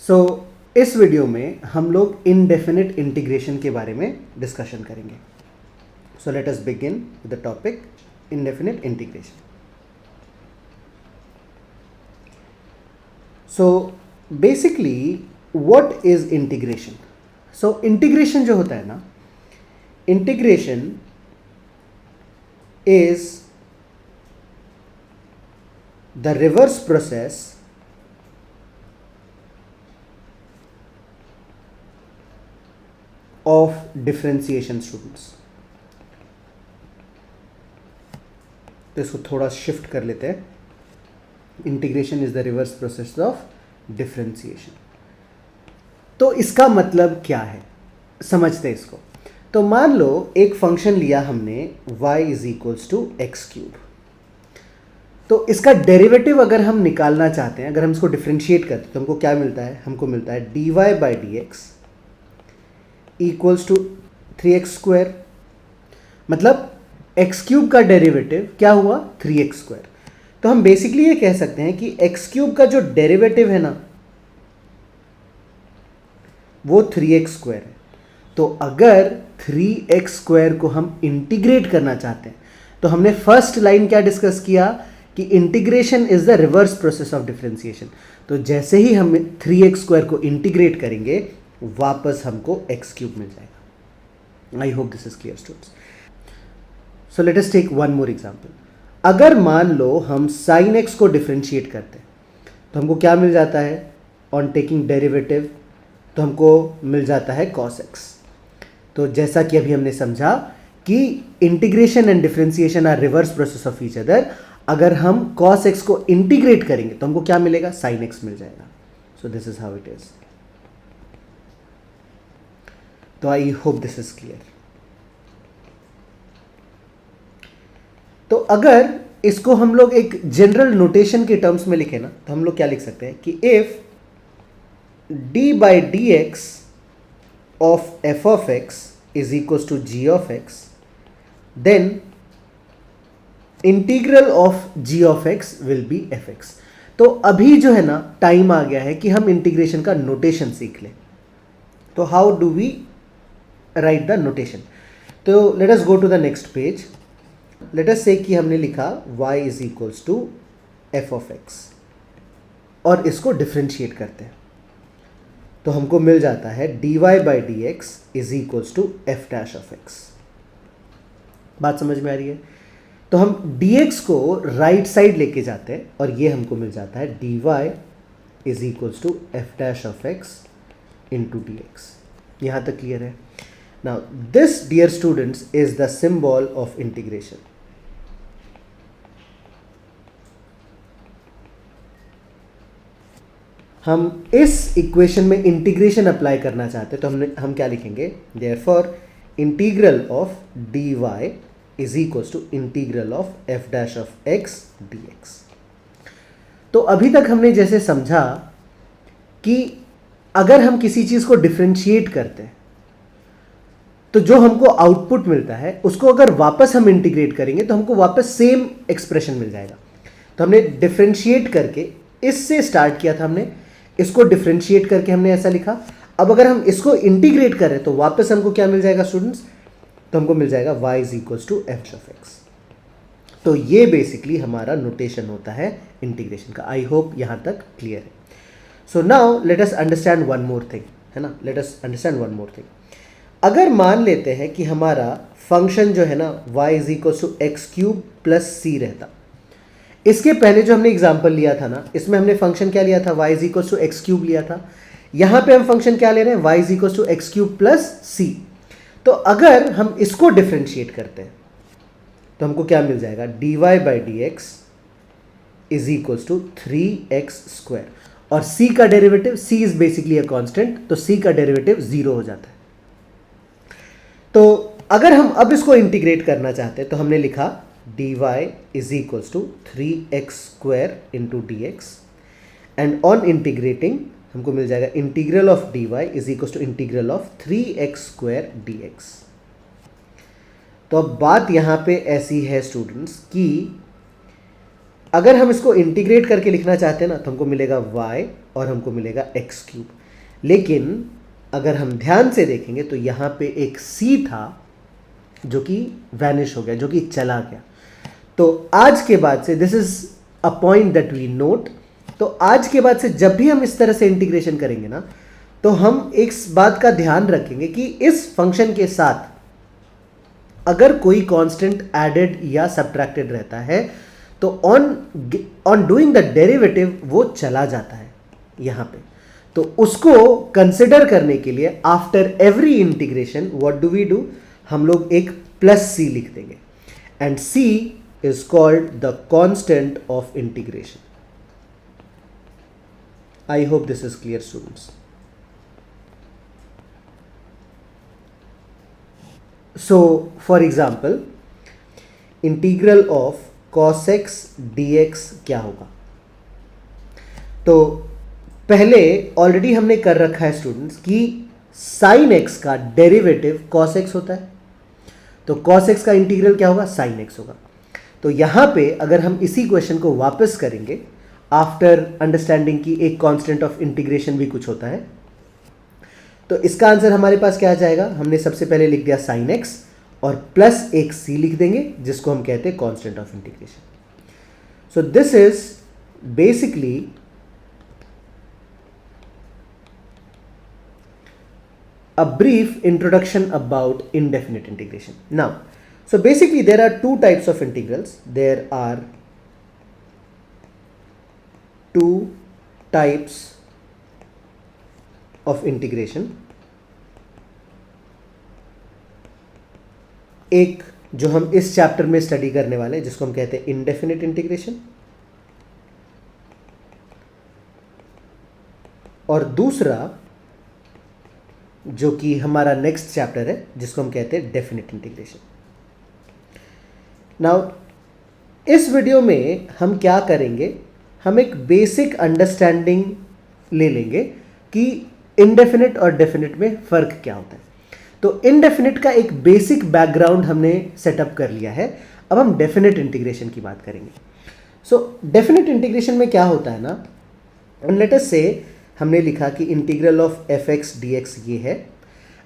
सो इस वीडियो में हम लोग इनडेफिनिट इंटीग्रेशन के बारे में डिस्कशन करेंगे. सो let us begin with the topic indefinite integration. So basically what is integration? So integration जो होता है ना, integration is the reverse process of differentiation students. तो इसको थोड़ा शिफ्ट कर लेते हैं. Integration is the reverse process of differentiation. तो इसका मतलब क्या है, समझते हैं इसको. तो मान लो एक फंक्शन लिया हमने y is equals to x cube. तो इसका डेरिवेटिव अगर हम निकालना चाहते हैं, अगर हम इसको डिफरेंशिएट करते हैं तो हमको क्या मिलता है? हमको मिलता है dy by d x equals to 3x square. मतलब एक्स क्यूब का डेरिवेटिव क्या हुआ? 3x square. तो हम बेसिकली ये कह सकते हैं कि एक्स क्यूब का जो डेरिवेटिव है ना, वो 3x स्क्वायर है. तो अगर 3x स्क्वायर को हम इंटीग्रेट करना चाहते हैं तो हमने फर्स्ट लाइन क्या डिस्कस किया कि integration is the reverse process of differentiation. तो जैसे ही हम 3x स्क्वायर को इंटीग्रेट करेंगे वापस हमको एक्स क्यूब मिल जाएगा. I hope this is clear students. So let us take one more example. अगर मान लो हम साइन एक्स को डिफरेंशिएट करते हैं तो हमको क्या मिल जाता है? ऑन टेकिंग डेरिवेटिव तो हमको मिल जाता है कॉस एक्स. तो जैसा कि अभी हमने समझा कि integration and differentiation are reverse process of each other. अगर हम कॉस एक्स को इंटीग्रेट करेंगे तो हमको क्या मिलेगा? साइन एक्स मिल जाएगा. So this is how it is. तो I hope this is clear. तो अगर इसको हम लोग एक जनरल नोटेशन के टर्म्स में लिखें ना, तो हम लोग क्या लिख सकते हैं कि if d by d x of f of x is equal to g of x, then integral of g of x will be f x. तो अभी जो है ना टाइम आ गया है कि हम इंटीग्रेशन का नोटेशन सीख लें. तो how do we write the notation? तो let us go to the next page. Let us say कि हमने लिखा y is equals to f of x और इसको डिफरेंशिएट करते हैं तो हमको मिल जाता है dy by d x is equals to f dash of x. बात समझ में आ रही है? तो हम dx को राइट साइड लेके जाते हैं और ये हमको मिल जाता है dy is equals to f dash of x into d x. यहाँ तक क्लियर है? Now this, dear students, is the symbol of integration. हम इस इक्वेशन में इंटीग्रेशन अप्लाई करना चाहते हैं तो हम क्या लिखेंगे? Therefore integral of dy is equals to integral of f dash of x dx. तो अभी तक हमने जैसे समझा कि अगर हम किसी चीज को डिफरेंशिएट करते हैं तो जो हमको आउटपुट मिलता है उसको अगर वापस हम इंटीग्रेट करेंगे तो हमको वापस सेम एक्सप्रेशन मिल जाएगा. तो हमने डिफरेंशिएट करके इससे स्टार्ट किया था, हमने इसको डिफरेंशिएट करके हमने ऐसा लिखा. अब अगर हम इसको इंटीग्रेट करें तो वापस हमको क्या मिल जाएगा स्टूडेंट्स? तो हमको मिल जाएगा y is equals to f of x. तो ये बेसिकली हमारा नोटेशन होता है इंटीग्रेशन का. आई होप यहां तक क्लियर है. So now let us understand one more thing, है ना? Let us understand one more thing. अगर मान लेते हैं कि हमारा फंक्शन जो है ना y is equal to x cube plus c रहता. इसके पहले जो हमने एग्जांपल लिया था ना, इसमें हमने फंक्शन क्या लिया था? y is equal to x cube लिया था. यहां पे हम फंक्शन क्या ले रहे हैं? y is equal to x cube plus c. तो अगर हम इसको डिफरेंशिएट करते हैं तो हमको क्या मिल जाएगा? dy by d x is equal to 3x square. और c का derivative, c is basically a constant, तो c का डेरिवेटिव 0 हो जाता है. तो अगर हम अब इसको इंटीग्रेट करना चाहते हैं तो हमने लिखा dy is equals to 3x square into d x. And on integrating हमको मिल जाएगा integral of dy is equals to integral of 3x square dx. तो अब बात यहां पे ऐसी है स्टूडेंट्स कि अगर हम इसको इंटीग्रेट करके लिखना चाहते हैं ना तो हमको मिलेगा y और हमको मिलेगा एक्स क्यूब. लेकिन अगर हम ध्यान से देखेंगे तो यहाँ पे एक c था जो कि वैनिश हो गया, जो कि चला गया। तो आज के बाद से this is a point that we note. तो आज के बाद से जब भी हम इस तरह से इंटीग्रेशन करेंगे ना, तो हम एक बात का ध्यान रखेंगे कि इस फंक्शन के साथ अगर कोई कांस्टेंट एडेड या सब्ट्रैक्टेड रहता है तो ऑन डूइंग द डेरिवेटिव वो चला जाता है यहाँ पे। तो उसको कंसिडर करने के लिए after every integration what do we do, हम लोग एक प्लस c लिख देंगे and c is called the constant of integration. I hope this is clear, students. So for example, integral of cos x dx क्या होगा? तो पहले already हमने कर रखा है स्टूडेंट्स कि sin x का डेरिवेटिव cos x होता है, तो cos x का इंटीग्रल क्या होगा? sin x होगा। तो यहां पे अगर हम इसी क्वेश्चन को वापस करेंगे आफ्टर अंडरस्टैंडिंग कि एक कांस्टेंट ऑफ इंटीग्रेशन भी कुछ होता है, तो इसका आंसर हमारे पास क्या आ जाएगा? हमने सबसे पहले लिख दिया sin x और प्लस एक c लिख देंगे जिसको हम कहते हैं constant of integration. So this is basically a brief introduction about indefinite integration. Now, so basically there are two types of integrals. There are two types of integration. एक जो हम इस चैप्टर में स्टडी करने वाले हैं जिसको हम कहते हैं indefinite integration, और दूसरा जो कि हमारा नेक्स्ट चैप्टर है जिसको हम कहते हैं डेफिनेट इंटीग्रेशन। नाउ इस वीडियो में हम क्या करेंगे, हम एक बेसिक अंडरस्टैंडिंग ले लेंगे कि इनडेफिनिट और डेफिनिट में फ़र्क क्या होता है। तो इनडेफिनिट का एक बेसिक बैकग्राउंड हमने सेटअप कर लिया है, अब हम डेफिनेट इंटीग्रेशन की बात करेंगे। सो डेफिनेट इंटीग्रेशन में क्या होता है ना, लेट अस से हमने लिखा कि integral of F x d x ये है,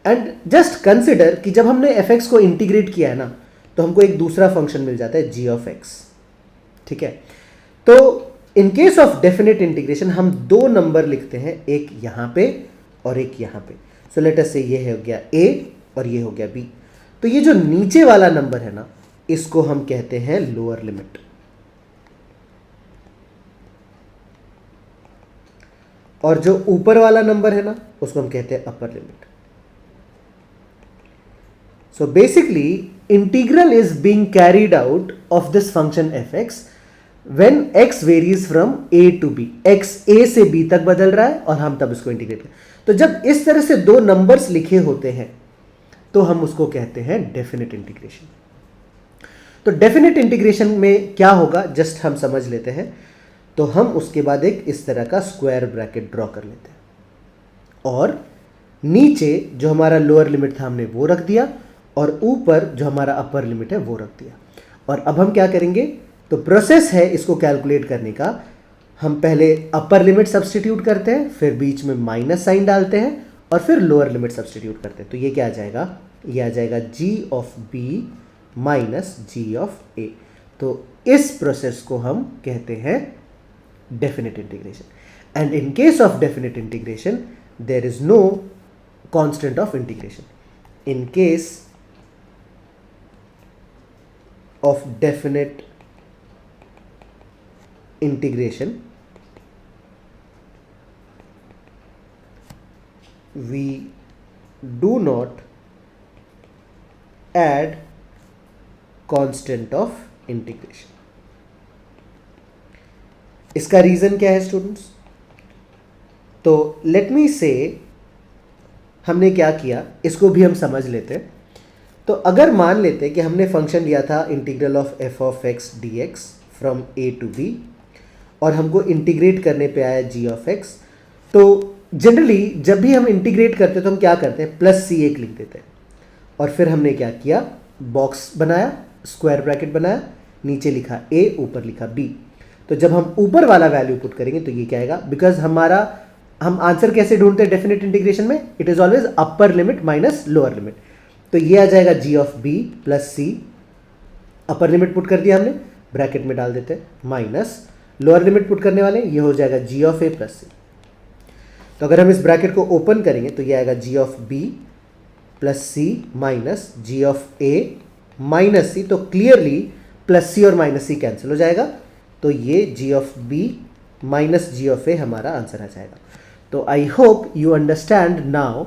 एंड जस्ट कंसिडर कि जब हमने एफ एक्स को इंटीग्रेट किया है ना तो हमको एक दूसरा फंक्शन मिल जाता है जी ऑफ एक्स। ठीक है, तो in case of definite integration हम दो नंबर लिखते हैं, एक यहाँ पे और एक यहाँ पे। सो लेट अस से ये हो गया ए और ये हो गया बी। तो ये जो नीचे वाला नंबर है ना इसको हम कहते हैं लोअर लिमिट, और जो ऊपर वाला नंबर है ना उसको हम कहते हैं upper limit. So basically integral is being carried out of this function f x when x varies from a to b, x a से b तक बदल रहा है और हम तब इसको इंटीग्रेट करें। तो जब इस तरह से दो नंबर्स लिखे होते हैं तो हम उसको कहते हैं डेफिनेट इंटीग्रेशन। तो डेफिनेट इंटीग्रेशन में क्या होगा जस्ट हम समझ लेते हैं। तो हम उसके बाद एक इस तरह का स्क्वायर ब्रैकेट ड्रॉ कर लेते हैं और नीचे जो हमारा लोअर लिमिट था हमने वो रख दिया और ऊपर जो हमारा अपर लिमिट है वो रख दिया। और अब हम क्या करेंगे, तो प्रोसेस है इसको कैलकुलेट करने का। हम पहले अपर लिमिट सब्सटीट्यूट करते हैं, फिर बीच में माइनस साइन डालते हैं और फिर लोअर लिमिट सब्सटीट्यूट करते हैं। तो ये क्या आ जाएगा, ये आ जाएगा g of b minus g of a। तो इस प्रोसेस को हम कहते हैं definite integration, and in case of definite integration there is no constant of integration. In case of definite integration we do not add constant of integration. इसका reason क्या है students? तो लेट मी से हमने क्या किया इसको भी हम समझ लेते हैं। तो अगर मान लेते हैं कि हमने फंक्शन लिया था integral of f of x d x from a to b और हमको इंटीग्रेट करने पे आया जी ऑफ एक्स, तो जनरली जब भी हम इंटीग्रेट करते हैं तो हम क्या करते हैं, प्लस सी एक लिख देते हैं और फिर हमने क्या किया, बॉक्स बनाया, स्क्वायर ब्रैकेट बनाया, नीचे लिखा ए ऊपर लिखा बी। तो जब हम ऊपर वाला वैल्यू पुट करेंगे तो ये क्या आएगा, बिकॉज हमारा हम आंसर कैसे ढूंढते हैं डेफिनेट इंटीग्रेशन में? It is always upper limit minus lower limit. तो ये आ जाएगा g of b plus c, upper limit put कर दिया हमने, ब्रैकेट में डाल देते हैं, माइनस लोअर लिमिट पुट करने वाले, ये हो जाएगा g of a plus c. तो अगर हम इस ब्रैकेट को ओपन करेंगे तो ये आएगा g of b plus c minus g of a minus c. तो क्लियरली प्लस सी और माइनस सी कैंसिल हो जाएगा, तो ये g of b minus g of a हमारा आंसर आ जाएगा। तो I hope you understand now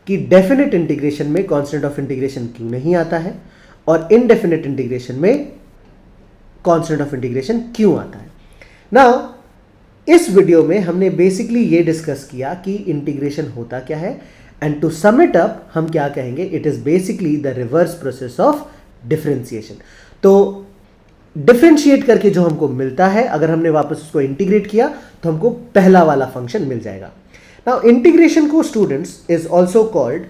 कि डेफिनेट इंटीग्रेशन में कांस्टेंट ऑफ इंटीग्रेशन क्यों नहीं आता है और इनडेफिनेट इंटीग्रेशन में कांस्टेंट ऑफ इंटीग्रेशन क्यों आता है। नाउ इस वीडियो में हमने बेसिकली ये डिस्कस किया कि इंटीग्रेशन होता क्या है, and to sum it up हम क्या कहेंगे, it is basically the reverse process of differentiation. तो डिफरेंशिएट करके जो हमको मिलता है, अगर हमने वापस उसको इंटीग्रेट किया तो हमको पहला वाला फंक्शन मिल जाएगा। नाउ इंटीग्रेशन को students is also called,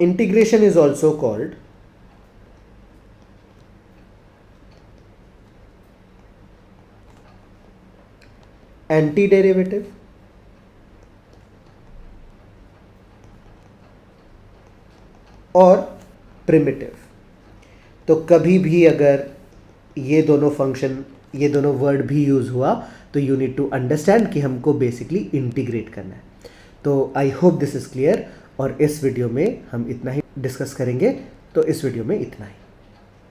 integration is also called anti derivative और प्रिमिटिव। तो कभी भी अगर ये दोनों फंक्शन, ये दोनों वर्ड भी यूज हुआ तो यू नीड टू अंडरस्टैंड कि हमको बेसिकली इंटीग्रेट करना है। तो I hope this is clear, और इस वीडियो में हम इतना ही डिस्कस करेंगे, तो इस वीडियो में इतना ही।